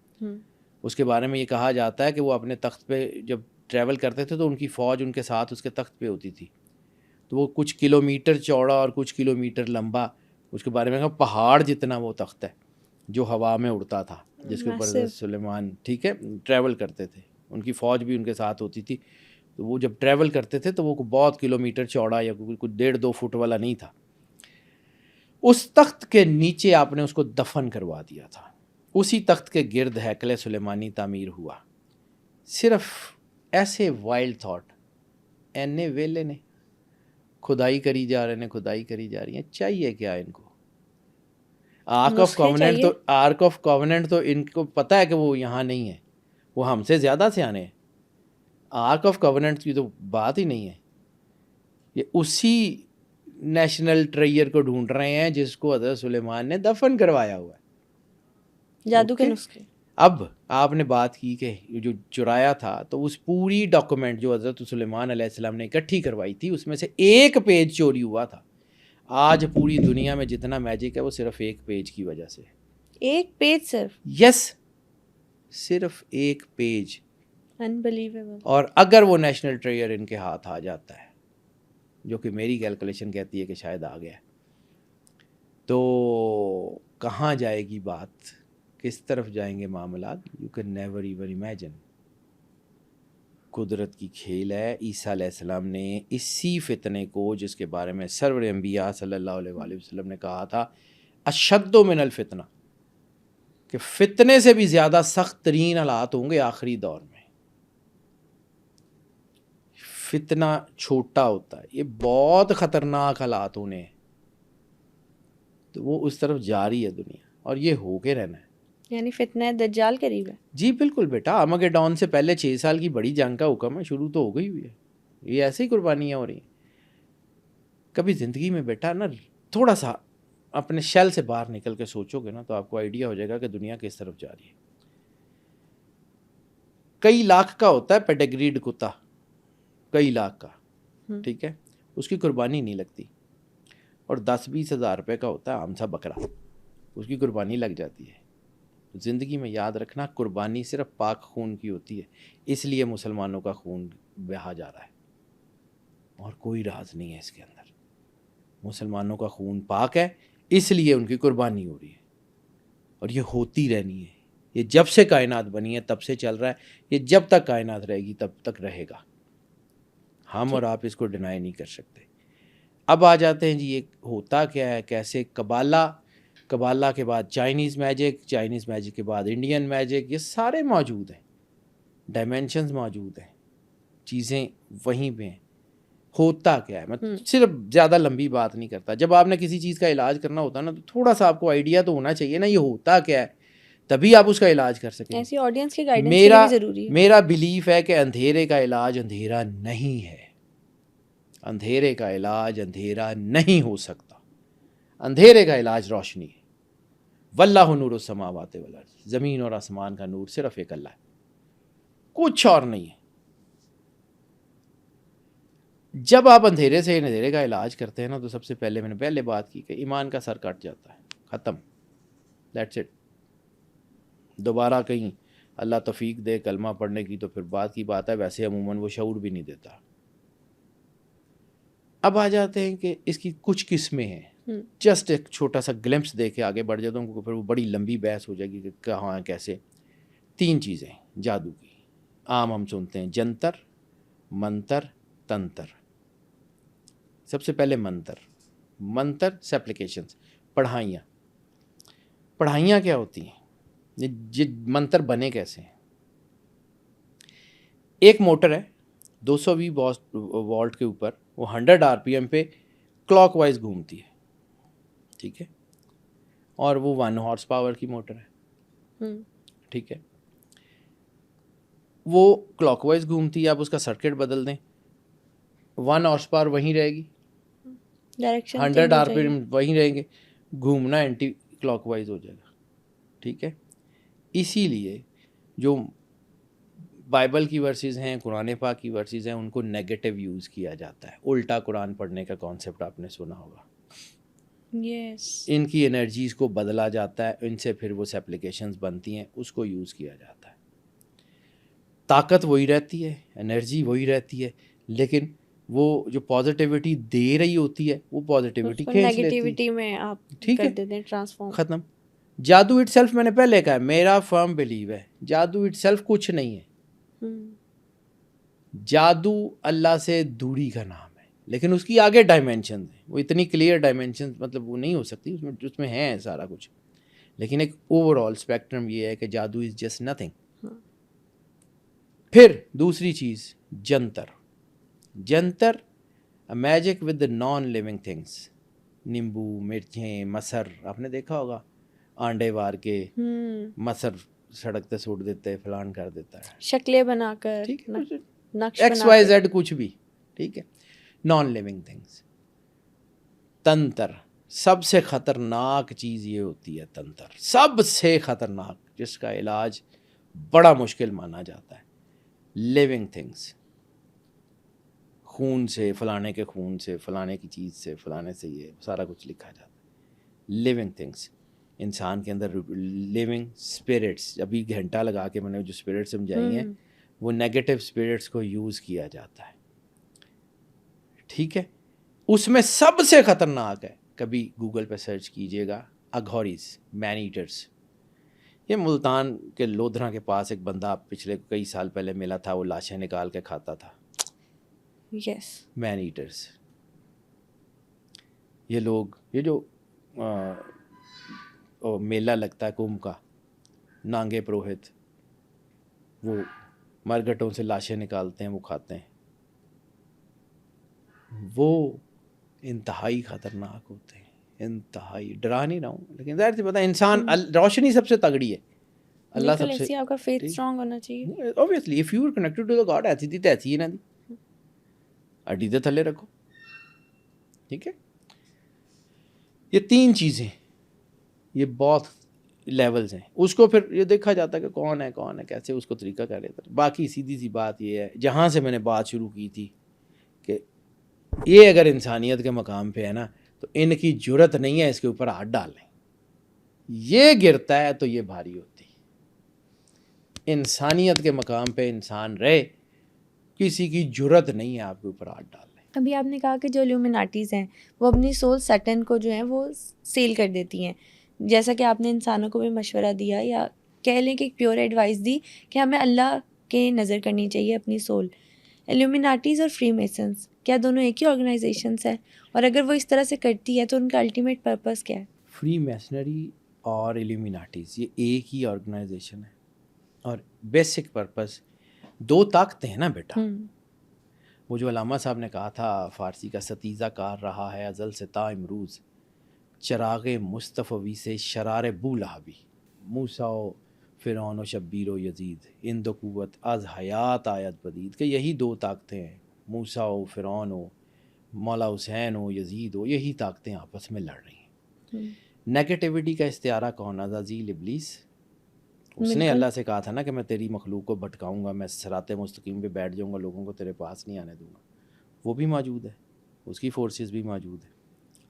اس کے بارے میں یہ کہا جاتا ہے کہ وہ اپنے تخت پہ جب ٹریول کرتے تھے تو ان کی فوج ان کے ساتھ اس کے تخت پہ ہوتی تھی. تو وہ کچھ کلومیٹر چوڑا اور کچھ کلومیٹر لمبا, اس کے بارے میں کہا پہاڑ جتنا وہ تخت ہے جو ہوا میں اڑتا تھا, جس کے اوپر حضرت سلیمان ٹھیک ہے ٹریول کرتے تھے. ان کی فوج بھی ان کے ساتھ ہوتی تھی. تو وہ جب ٹریول کرتے تھے تو وہ بہت کلومیٹر چوڑا یا کوئی 1.5-2 فٹ والا نہیں تھا. اس تخت کے نیچے آپ نے اس کو دفن کروا دیا تھا. اسی تخت کے گرد ہیکل سلیمانی تعمیر ہوا. صرف ایسے وائلڈ تھاٹ اینے ویلے نے کھدائی کری جا رہے ہیں، کھدائی کری جا رہی ہیں. چاہیے کیا ان کو؟ آرک آف کووننٹ تو ان کو پتہ ہے کہ وہ یہاں نہیں ہے، وہ ہم سے زیادہ سیانے ہیں. آرک آف کووننٹ کی تو بات ہی نہیں ہے. یہ اسی نیشنل ٹریئر کو ڈھونڈ رہے ہیں جس کو حضرت سلیمان نے دفن کروایا ہوا ہے. جادو کے نسخے. اب آپ نے بات کی کہ جو چرایا تھا، تو اس پوری ڈاکومنٹ جو حضرت سلیمان علیہ السلام نے اکٹھی کروائی تھی اس میں سے ایک پیج چوری ہوا تھا. آج پوری دنیا میں جتنا میجک ہے وہ صرف ایک پیج کی وجہ سے. ایک پیج صرف؟ یس، صرف ایک پیج. انبلیویبل. اور اگر وہ نیشنل ٹریئر ان کے ہاتھ آ جاتا ہے، جو کہ میری کیلکولیشن کہتی ہے کہ شاید آ گیا، تو کہاں جائے گی بات، کس طرف جائیں گے معاملات. You can never even imagine. قدرت کی کھیل ہے. عیسیٰ علیہ السلام نے اسی فتنے کو، جس کے بارے میں سرور انبیاء صلی اللہ علیہ وآلہ وسلم نے کہا تھا اشد من الفتنہ، کہ فتنے سے بھی زیادہ سخت ترین حالات ہوں گے آخری دور میں. فتنہ چھوٹا ہوتا ہے، یہ بہت خطرناک حالات ہونے ہیں. تو وہ اس طرف جاری ہے دنیا، اور یہ ہو کے رہنا ہے. یعنی فتنہ دجال قریب ہے. جی بالکل بیٹا. آرمیگیڈون سے پہلے 6 سال کی بڑی جنگ کا حکم ہے، شروع تو ہو گئی ہوئی ہے. یہ ایسے ہی قربانیاں ہو رہی ہیں. کبھی زندگی میں بیٹا نا تھوڑا سا اپنے شیل سے باہر نکل کے سوچو گے نا، تو آپ کو آئیڈیا ہو جائے گا کہ دنیا کس طرف جا رہی ہے. کئی لاکھ کا ہوتا ہے پیڈگریڈ کتا، کئی لاکھ کا، ٹھیک ہے، اس کی قربانی نہیں لگتی. اور 10-20 ہزار روپے کا ہوتا ہے عام سا بکرا، اس کی قربانی لگ جاتی ہے. زندگی میں یاد رکھنا، قربانی صرف پاک خون کی ہوتی ہے. اس لیے مسلمانوں کا خون بہا جا رہا ہے، اور کوئی راز نہیں ہے اس کے اندر. مسلمانوں کا خون پاک ہے، اس لیے ان کی قربانی ہو رہی ہے، اور یہ ہوتی رہنی ہے. یہ جب سے کائنات بنی ہے تب سے چل رہا ہے. یہ جب تک کائنات رہے گی تب تک رہے گا. ہم اور آپ اس کو ڈینائی نہیں کر سکتے. اب آ جاتے ہیں جی یہ ہوتا کیا ہے، کیسے. قبالہ کے بعد چائنیز میجک، چائنیز میجک کے بعد انڈین میجک، یہ سارے موجود ہیں. ڈائمینشنز موجود ہیں، چیزیں وہیں پہ ہیں. ہوتا کیا ہے، میں صرف زیادہ لمبی بات نہیں کرتا. جب آپ نے کسی چیز کا علاج کرنا ہوتا ہے نا، تو تھوڑا سا آپ کو آئیڈیا تو ہونا چاہیے نا یہ ہوتا کیا ہے، تبھی آپ اس کا علاج کر سکیں. ایسی آڈینس کی گائیڈنس کے لیے بھی ضروری ہے. میرا بلیف ہے کہ اندھیرے کا علاج اندھیرا نہیں ہے. اندھیرے کا علاج اندھیرا نہیں ہو سکتا. اندھیرے کا علاج روشنی ہے. واللہ نور السماوات والارض، زمین اور آسمان کا نور صرف ایک اللہ ہے، کچھ اور نہیں ہے. جب آپ اندھیرے سے اندھیرے کا علاج کرتے ہیں نا، تو سب سے پہلے میں نے پہلے بات کی کہ ایمان کا سر کٹ جاتا ہے، ختم، دیٹس اٹ. دوبارہ کہیں اللہ توفیق دے کلمہ پڑھنے کی تو پھر بات کی بات ہے، ویسے عموماً وہ شعور بھی نہیں دیتا. اب آ جاتے ہیں کہ اس کی کچھ قسمیں ہیں. جسٹ ایک چھوٹا سا گلمپس دے کے آگے بڑھ جاتا ہوں، کیونکہ پھر وہ بڑی لمبی بحث ہو جائے گی کہ کہاں کیسے. 3 چیزیں جادو کی عام ہم سنتے ہیں: جنتر، منتر، تنتر. سب سے پہلے منتر سیپلیکیشنز، پڑھائیاں کیا ہوتی ہیں، منتر بنے کیسے ہیں. ایک موٹر ہے 220 وولٹ کے اوپر، وہ 100 RPM پہ کلاک وائز گھومتی ہے، ٹھیک ہے، اور وہ 1 ہارس پاور کی موٹر ہے، ٹھیک ہے. وہ کلاک وائز گھومتی ہے، آپ اس کا سرکٹ بدل دیں، 1 ہارس پاور وہیں رہے گی، 100 RPM وہیں رہیں گے، گھومنا اینٹی کلاک وائز ہو جائے گا، ٹھیک ہے. اسی لیے جو بائبل کی ورسز ہیں، قرآن پاک کی ورسز ہیں، ان کو نیگیٹو یوز کیا جاتا ہے. الٹا قرآن پڑھنے کا کانسیپٹ آپ نے سنا ہوگا. ان کی انرجیز کو بدلا جاتا ہے، ان سے پھر وہ سیپلیکیشنز بنتی ہیں، اس کو یوز کیا جاتا ہے. طاقت وہی رہتی ہے، انرجی وہی رہتی ہے، لیکن وہ جو پازیٹیوٹی دے رہی ہوتی ہے وہ پازیٹیوٹی کھینچ لیتی ہے، میں آپ ٹھیک کر دیتے ہیں ٹرانسفارم. ختم. جادو اٹ سیلف میں نے پہلے کہا ہے، میرا فرم بلیو ہے جادو اٹ سیلف کچھ نہیں ہے. جادو اللہ سے دوری کا نام ہے، لیکن اس کی آگے ڈائمینشن ہیں، وہ اتنی کلیئر ڈائمینشن مطلب وہ نہیں ہو سکتی، اس میں ہے سارا کچھ، لیکن ایک اوور آل اسپیکٹرم یہ ہے کہ جادو از جسٹ نتھنگ۔ پھر دوسری چیز جنتر magic with the non living things, نیمبو، مرچیں، مسر، آپ نے دیکھا ہوگا آنڈے وار کے مسر سڑک پہ سوٹ دیتے فلان کر دیتا ہے، شکلیں بنا کر، ٹھیک ہے، نقش ایکس وائی زیڈ کچھ بھی، ٹھیک ہے، نان لیونگ تھنگس۔ تنتر، سب سے خطرناک چیز یہ ہوتی ہے تنتر، سب سے خطرناک، جس کا علاج بڑا مشکل مانا جاتا ہے۔ لیونگ تھنگس، خون سے، فلانے کے خون سے، فلانے کی چیز سے، فلانے سے، یہ سارا کچھ لکھا جاتا ہے۔ لیونگ تھنگس، انسان کے اندر لیونگ اسپرٹس، ابھی گھنٹہ لگا کے میں نے جو اسپرٹ سمجھائی ہیں وہ نیگیٹو اسپرٹس کو یوز کیا جاتا ہے، ٹھیک ہے۔ اس میں سب سے خطرناک ہے، کبھی گوگل پہ سرچ کیجئے گا، اگھوریز، مین ایٹرز۔ یہ ملتان کے لودھرا کے پاس ایک بندہ پچھلے کئی سال پہلے ملا تھا، وہ لاشیں نکال کے کھاتا تھا، یس، مین ایٹرز۔ یہ لوگ، یہ جو میلہ لگتا ہے کمبھ کا، نانگے پروہت، وہ مرگٹوں سے لاشیں نکالتے ہیں، وہ کھاتے ہیں، وہ انتہائی خطرناک ہوتے ہیں، انتہائی۔ ڈرا نہیں رہا ہوں، لیکن ظاہر سی پتہ ہے انسان، روشنی سب سے تگڑی ہے، اللہ سب سے، آپ کا فیتھ اسٹرانگ ہونا چاہیے، obviously if you are connected to the God، ایسی تھی تیسی ہی نہ دی، اڈی دے تھلے رکھو، ٹھیک ہے۔ یہ تین چیزیں، یہ بہت لیولز ہیں، اس کو پھر یہ دیکھا جاتا ہے کہ کون ہے کیسے، اس کو طریقہ کر لیتا ہے۔ باقی سیدھی سی بات یہ ہے، جہاں سے میں نے بات شروع کی تھی، کہ یہ اگر انسانیت کے مقام پہ ہے نا، تو ان کی جرت نہیں ہے اس کے اوپر ہاتھ ڈالیں، یہ گرتا ہے تو یہ بھاری ہوتی ہے۔ انسانیت کے مقام پہ انسان رہے، کسی کی جرت نہیں ہے آپ کے اوپر ہاتھ ڈالیں۔ ابھی آپ نے کہا کہ جو الومیناٹیز ہیں وہ اپنی سول سیٹن کو جو ہے وہ سیل کر دیتی ہیں، جیسا کہ آپ نے انسانوں کو بھی مشورہ دیا، یا کہہ لیں کہ ایک پیور ایڈوائس دی کہ ہمیں اللہ کے نظر کرنی چاہیے اپنی سول۔ الومیناٹیز اور فری میسنز کیا دونوں ایک ہی آرگنائزیشنس ہیں؟ اور اگر وہ اس طرح سے کرتی ہے تو ان کا الٹیمیٹ پرپس کیا ہے؟ فری میسنری اور الومیناٹیز یہ ایک ہی آرگنائزیشن ہے، اور بیسک پرپس، دو طاقتیں ہیں نا بیٹا۔ وہ جو علامہ صاحب نے کہا تھا فارسی کا، ستیزہ کار رہا ہے ازل سے تا امروز، چراغ مصطفی سے شرار بو لہبی، موسیٰ و فرعون و شبیر و یزید، ان دو قوت از حیات آیت بدید، کہ یہی دو طاقتیں ہیں، موسیٰ و فرعون و مولا حسین و یزید و، یہی طاقتیں آپس میں لڑ رہی ہیں۔ نیگیٹیوٹی کا استعارہ کون؟ عزازیل، ابلیس۔ اس نے اللہ سے کہا تھا نا کہ میں تیری مخلوق کو بھٹکاؤں گا، میں صراط مستقیم پہ بیٹھ جاؤں گا، لوگوں کو تیرے پاس نہیں آنے دوں گا۔ وہ بھی موجود ہے، اس کی فورسز بھی موجود ہیں،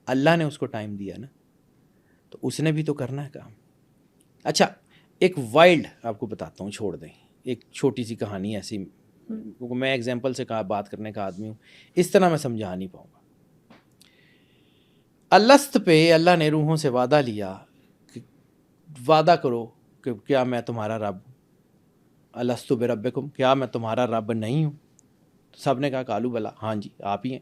اللہ نے اس کو ٹائم دیا نا، تو اس نے بھی تو کرنا ہے کام۔ اچھا، ایک وائلڈ آپ کو بتاتا ہوں، چھوڑ دیں، ایک چھوٹی سی کہانی ایسی، کیونکہ میں ایگزامپل سے بات کرنے کا آدمی ہوں، اس طرح میں سمجھا نہیں پاؤں گا۔ الست پہ اللہ نے روحوں سے وعدہ لیا کہ وعدہ کرو کہ کیا میں تمہارا رب، الستو بربکم، کیا میں تمہارا رب نہیں ہوں؟ سب نے کہا کالو بلا، ہاں جی آپ ہی ہیں۔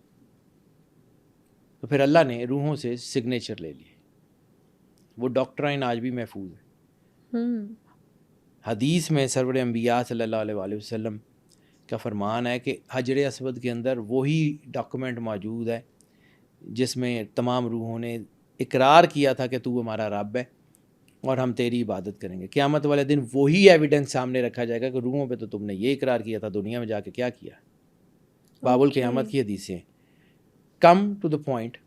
تو پھر اللہ نے روحوں سے سگنیچر لے لیے، وہ ڈاکٹرائن آج بھی محفوظ ہے۔ حدیث میں سرور انبیاء صلی اللہ علیہ وآلہ وسلم کا فرمان ہے کہ حجر اسود کے اندر وہی ڈاکومنٹ موجود ہے جس میں تمام روحوں نے اقرار کیا تھا کہ تو ہمارا رب ہے اور ہم تیری عبادت کریں گے۔ قیامت والے دن وہی ایویڈنس سامنے رکھا جائے گا کہ روحوں پہ تو تم نے یہ اقرار کیا تھا، دنیا میں جا کے کیا کیا۔ باب القیامت کی حدیثیں کم ٹو دا پوائنٹ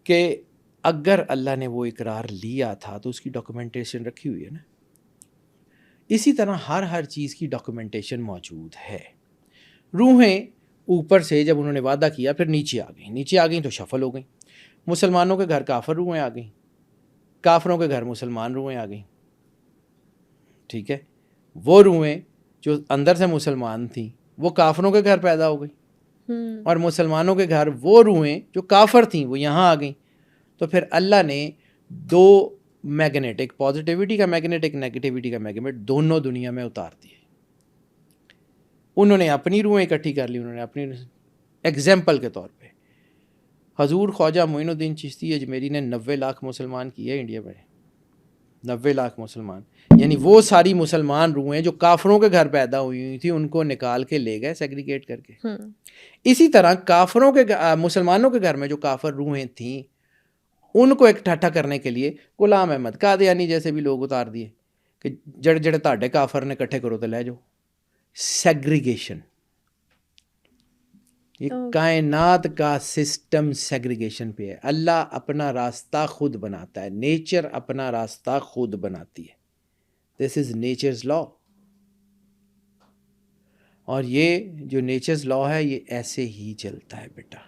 کہ اگر اللہ نے وہ اقرار لیا تھا تو اس کی ڈاکومنٹیشن رکھی ہوئی ہے نا۔ اسی طرح ہر چیز کی ڈاکومنٹیشن موجود ہے۔ روحیں اوپر سے جب انہوں نے وعدہ کیا پھر نیچے آ گئیں تو شفل ہو گئیں۔ مسلمانوں کے گھر کافر روحیں آ گئیں، کافروں کے گھر مسلمان روحیں آ گئیں، ٹھیک ہے۔ وہ روحیں جو اندر سے مسلمان تھیں وہ کافروں کے گھر پیدا ہو گئیں، اور مسلمانوں کے گھر وہ روحیں جو کافر تھیں وہ یہاں آ گئیں۔ تو پھر اللہ نے دو میگنیٹ، ایک پازیٹیوٹی کا میگنیٹ، ایک نیگیٹیوٹی کا میگنیٹ، دونوں دنیا میں اتار دیے۔ انہوں نے اپنی روحیں اکٹھی کر لی, انہوں نے اپنی. ایگزامپل کے طور پہ حضور خواجہ معین الدین چشتی اجمیری نے 90 لاکھ مسلمان کیے انڈیا میں, 90 لاکھ مسلمان, یعنی وہ ساری مسلمان روحیں جو کافروں کے گھر پیدا ہوئی تھیں ان کو نکال کے لے گئے سیگریگیٹ کر کے. اسی طرح کافروں کے مسلمانوں کے گھر میں جو کافر روحیں تھیں ان کو اکٹھا کرنے کے لیے غلام احمد قادیانی جیسے بھی لوگ اتار دیے کہ جڑے جڑے تاڈے کافر نے اکٹھے کرو تو لے جاؤ. سیگریگیشن, یہ کائنات کا سسٹم سیگریگیشن پہ ہے. اللہ اپنا راستہ خود بناتا ہے, نیچر اپنا راستہ خود بناتی ہے. دس از نیچرز لا. اور یہ جو نیچرز لا ہے یہ ایسے ہی چلتا ہے بیٹا.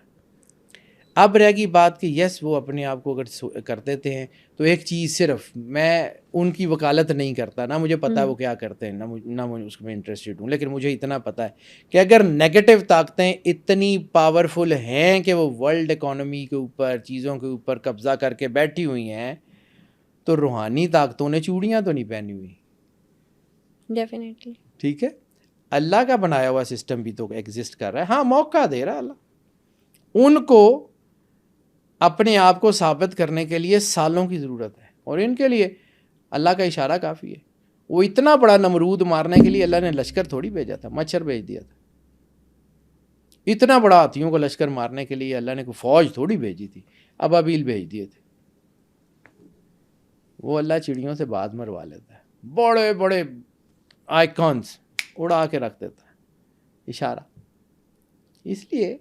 اب رہ گئی بات کہ یس وہ اپنے آپ کو اگر کر دیتے ہیں تو ایک چیز, صرف میں ان کی وکالت نہیں کرتا, نہ مجھے پتہ ہے وہ کیا کرتے ہیں, نہ مجھے اس میں انٹرسٹڈ ہوں, لیکن مجھے اتنا پتہ ہے کہ اگر نیگیٹو طاقتیں اتنی پاورفل ہیں کہ وہ ورلڈ اکانومی کے اوپر, چیزوں کے اوپر قبضہ کر کے بیٹھی ہوئی ہیں, تو روحانی طاقتوں نے چوڑیاں تو نہیں پہنی ہوئی. ڈیفینیٹلی. ٹھیک ہے, اللہ کا بنایا ہوا سسٹم بھی تو ایگزسٹ کر رہا ہے. ہاں موقع دے رہا ہے اللہ, ان کو اپنے آپ کو ثابت کرنے کے لیے سالوں کی ضرورت ہے, اور ان کے لیے اللہ کا اشارہ کافی ہے. وہ اتنا بڑا نمرود مارنے کے لیے اللہ نے لشکر تھوڑی بھیجا تھا, مچھر بھیج دیا تھا. اتنا بڑا ہاتھیوں کو لشکر مارنے کے لیے اللہ نے کوئی فوج تھوڑی بھیجی تھی, ابابیل بھیج دیے تھے. وہ اللہ چڑیوں سے بات مروا لیتا ہے, بڑے بڑے آئیکونس اڑا کے رکھ دیتا ہے, اشارہ. اس لیے,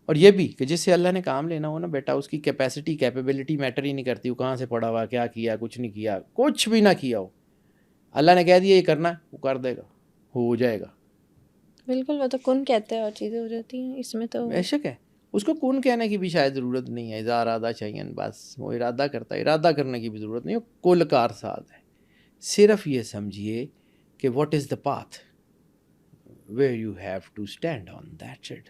اور یہ بھی کہ جس سے اللہ نے کام لینا ہو نا بیٹا, اس کی کیپیسٹی کیپیبلٹی میٹر ہی نہیں کرتی, وہ کہاں سے پڑھا ہوا, کیا کیا, کچھ نہیں کیا, کچھ بھی نہ کیا ہو, اللہ نے کہہ دیا یہ کرنا ہے, وہ کر دے گا, ہو جائے گا. بالکل, وہ تو کن کہتے ہیں اور چیزیں ہو جاتی ہیں. اس میں تو بے شک ہے, اس کو کن کہنے کی بھی شاید ضرورت نہیں ہے, اذا ارادہ چاہیے بس وہ ارادہ کرتا ہے, ارادہ کرنے کی بھی ضرورت نہیں, وہ کل کار ساز ہے. صرف یہ سمجھیے کہ what is the path where you have to stand on, that's it.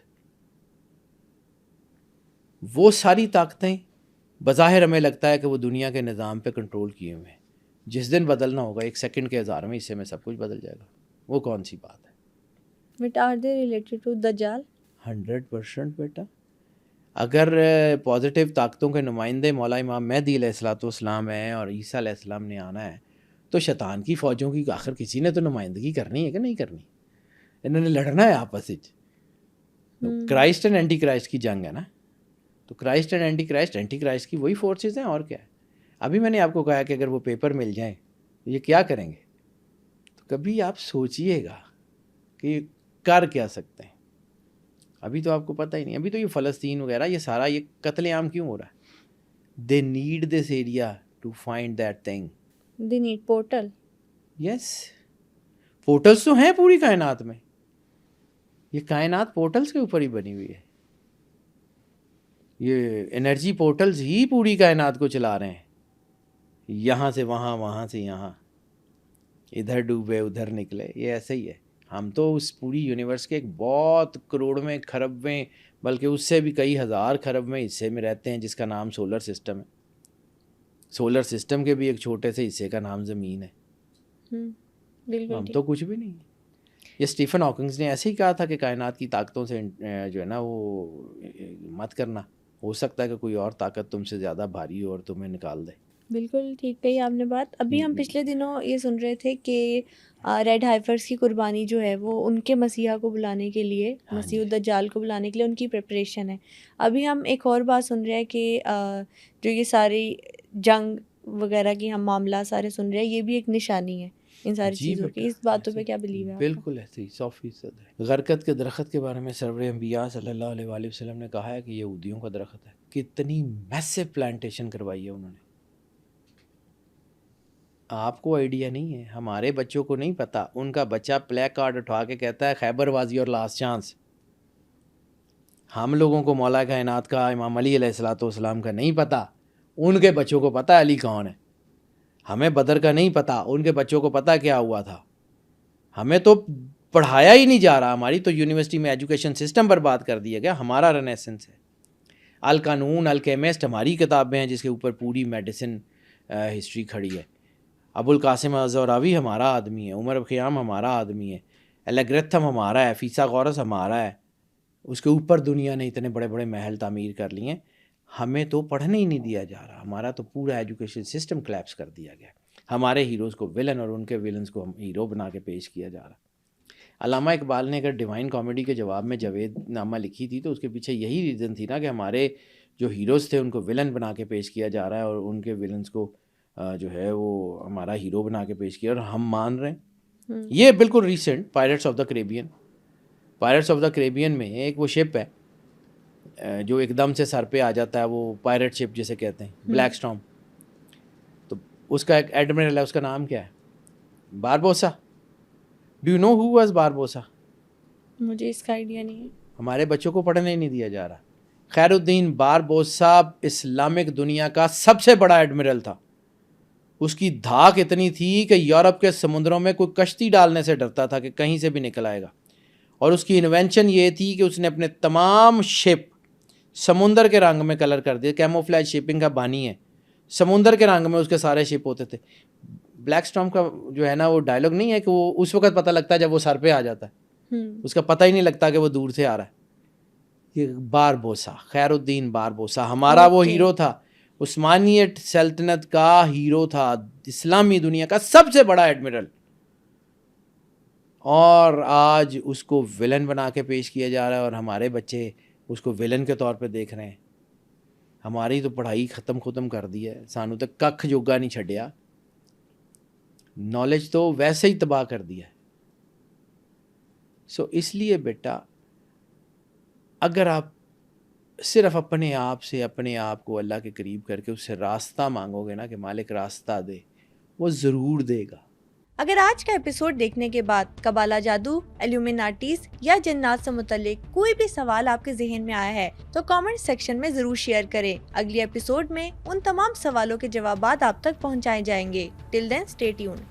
وہ ساری طاقتیں بظاہر ہمیں لگتا ہے کہ وہ دنیا کے نظام پہ کنٹرول کیے ہوئے ہیں, جس دن بدلنا ہوگا 1 سیکنڈ کے 1000ویں حصے میں سب کچھ بدل جائے گا. وہ کون سی بات ہے؟ But are they related to دجال؟ 100% بیٹا. اگر پازیٹیو طاقتوں کے نمائندے مولا امام مہدی علیہ الصلوۃ والسلام ہیں اور عیسیٰ علیہ السلام نے آنا ہے, تو شیطان کی فوجوں کی آخر کسی نے تو نمائندگی کرنی ہے کہ نہیں کرنی؟ انہوں نے لڑنا ہے آپس میں. کرائسٹ اینڈ اینٹی کرائسٹ کی جنگ ہے نا, تو کرائسٹ اینڈ اینٹی کرائسٹ کی وہی فورسز ہیں, اور کیا ہے. ابھی میں نے آپ کو کہا کہ اگر وہ پیپر مل جائیں تو یہ کیا کریں گے, تو کبھی آپ سوچئے گا کہ کر کیا سکتے ہیں. ابھی تو آپ کو پتہ ہی نہیں, ابھی تو یہ فلسطین وغیرہ یہ سارا یہ قتل عام کیوں ہو رہا ہے؟ They need this area to find that thing. They need portal. Yes, portals تو ہیں پوری کائنات میں, یہ کائنات پورٹلس کے اوپر ہی بنی ہوئی ہے. یہ انرجی پورٹلز ہی پوری کائنات کو چلا رہے ہیں, یہاں سے وہاں, وہاں سے یہاں, ادھر ڈوبے ادھر نکلے. یہ ایسے ہی ہے. ہم تو اس پوری یونیورس کے ایک بہت کروڑویں کھربویں بلکہ اس سے بھی کئی ہزار کھربویں حصے میں رہتے ہیں, جس کا نام سولر سسٹم ہے. سولر سسٹم کے بھی ایک چھوٹے سے حصے کا نام زمین ہے. ہم تو کچھ بھی نہیں. یہ اسٹیفن ہاکنگز نے ایسے ہی کہا تھا کہ کائنات کی طاقتوں سے جو ہے نا وہ مت کرنا, ہو سکتا ہے کہ کوئی اور طاقت تم سے زیادہ بھاری ہو اور تمہیں نکال دے. بالکل ٹھیک کہی آپ نے بات. ابھی ہم پچھلے دنوں یہ سن رہے تھے کہ ریڈ ہائفرز کی قربانی جو ہے وہ ان کے مسیحا کو بلانے کے لیے, مسیح الدجال کو بلانے کے لیے ان کی پریپریشن ہے. ابھی ہم ایک اور بات سن رہے ہیں کہ جو یہ ساری جنگ وغیرہ کی ہم معاملات سارے سن رہے ہیں, یہ بھی ایک نشانی ہے ان ساری چیزوں کی. اس باتوں پہ کیا بلیو ہے؟ بالکل ایسے ہی 100% ہے. غرقت کے درخت کے بارے میں سرور انبیاء صلی اللہ علیہ وآلہ وسلم نے کہا ہے کہ یہودیوں کا درخت ہے. کتنی میسو پلانٹیشن کروائی ہے انہوں نے. آپ کو آئیڈیا نہیں ہے, ہمارے بچوں کو نہیں پتا. ان کا بچہ پلے کارڈ اٹھا کے کہتا ہے خیبر واز یور لاسٹ چانس. ہم لوگوں کو مولا کائنات کا امام علی علیہ الصلوۃ والسلام کا نہیں پتا, ان کے بچوں کو پتا علی کون ہے. ہمیں بدر کا نہیں پتا, ان کے بچوں کو پتا کیا ہوا تھا. ہمیں تو پڑھایا ہی نہیں جا رہا. ہماری تو یونیورسٹی میں ایجوکیشن سسٹم برباد کر دیا گیا. ہمارا رنیسنس ہے. القانون, الکیمسٹ ہماری کتابیں ہیں جس کے اوپر پوری میڈیسن ہسٹری کھڑی ہے. ابو القاسم الزہراوی ہمارا آدمی ہے, عمر خیام ہمارا آدمی ہے, ایلیگریتھم ہمارا ہے, فیثاغورس ہمارا ہے, اس کے اوپر دنیا نے اتنے بڑے بڑے محل تعمیر کر لیے ہیں, ہمیں تو پڑھنے ہی نہیں دیا جا رہا. ہمارا تو پورا ایجوکیشن سسٹم کلیپس کر دیا گیا. ہمارے ہیروز کو ولن اور ان کے ولنز کو ہم ہیرو بنا کے پیش کیا جا رہا. علامہ اقبال نے اگر ڈیوائن کامیڈی کے جواب میں جاوید نامہ لکھی تھی تو اس کے پیچھے یہی ریزن تھی نا کہ ہمارے جو ہیروز تھے ان کو ولن بنا کے پیش کیا جا رہا ہے اور ان کے ولنز کو جو ہے وہ ہمارا ہیرو بنا کے پیش کیا اور ہم مان رہے ہیں. یہ بالکل recent Pirates of the Caribbean, Pirates of the Caribbean میں ایک وہ شپ ہے جو ایک دم سے سر پہ آ جاتا ہے, وہ پائرٹ شپ جسے کہتے ہیں, بلیک اسٹارم. تو اس کا ایک ایڈمرل ہے, اس کا نام کیا ہے؟ Barbossa. Do you know who was Barbossa? مجھے اس کا آئیڈیا نہیں ہے. ہمارے بچوں کو پڑھنے ہی نہیں دیا جا رہا. خیر الدین باربوسا اسلامک دنیا کا سب سے بڑا ایڈمرل تھا. اس کی دھاک اتنی تھی کہ یورپ کے سمندروں میں کوئی کشتی ڈالنے سے ڈرتا تھا کہ کہیں سے بھی نکل آئے گا. اور اس کی انوینشن یہ تھی کہ اس نے اپنے تمام شپ سمندر کے رنگ میں کلر کر دیا. کیموفلیج شپنگ کا بانی ہے. سمندر کے رنگ میں اس کے سارے شپ ہوتے تھے. بلیک اسٹارم کا جو ہے نا وہ ڈائلاگ نہیں ہے کہ وہ اس وقت پتہ لگتا ہے جب وہ سر پہ آ جاتا ہے, اس کا پتہ ہی نہیں لگتا کہ وہ دور سے آ رہا ہے. یہ باربوسا, خیر الدین باربوسا ہمارا وہ ہیرو تھا, عثمانیت سلطنت کا ہیرو تھا, اسلامی دنیا کا سب سے بڑا ایڈمرل, اور آج اس کو ولن بنا کے پیش کیا جا رہا ہے اور ہمارے بچے اس کو ولن کے طور پہ دیکھ رہے ہیں. ہماری تو پڑھائی ختم کر دی ہے, سانو تو ککھ جوگا نہیں چھڈیا. نالج تو ویسے ہی تباہ کر دیا ہے. سو اس لیے بیٹا اگر آپ صرف اپنے آپ سے اپنے آپ کو اللہ کے قریب کر کے اس سے راستہ مانگو گے نا کہ مالک راستہ دے, وہ ضرور دے گا. اگر آج کا ایپیسوڈ دیکھنے کے بعد قبالہ جادو, ایلومیناٹیز یا جنات سے متعلق کوئی بھی سوال آپ کے ذہن میں آیا ہے تو کامنٹ سیکشن میں ضرور شیئر کریں. اگلی ایپیسوڈ میں ان تمام سوالوں کے جوابات آپ تک پہنچائے جائیں گے. ٹل دین اسٹے ٹیونڈ.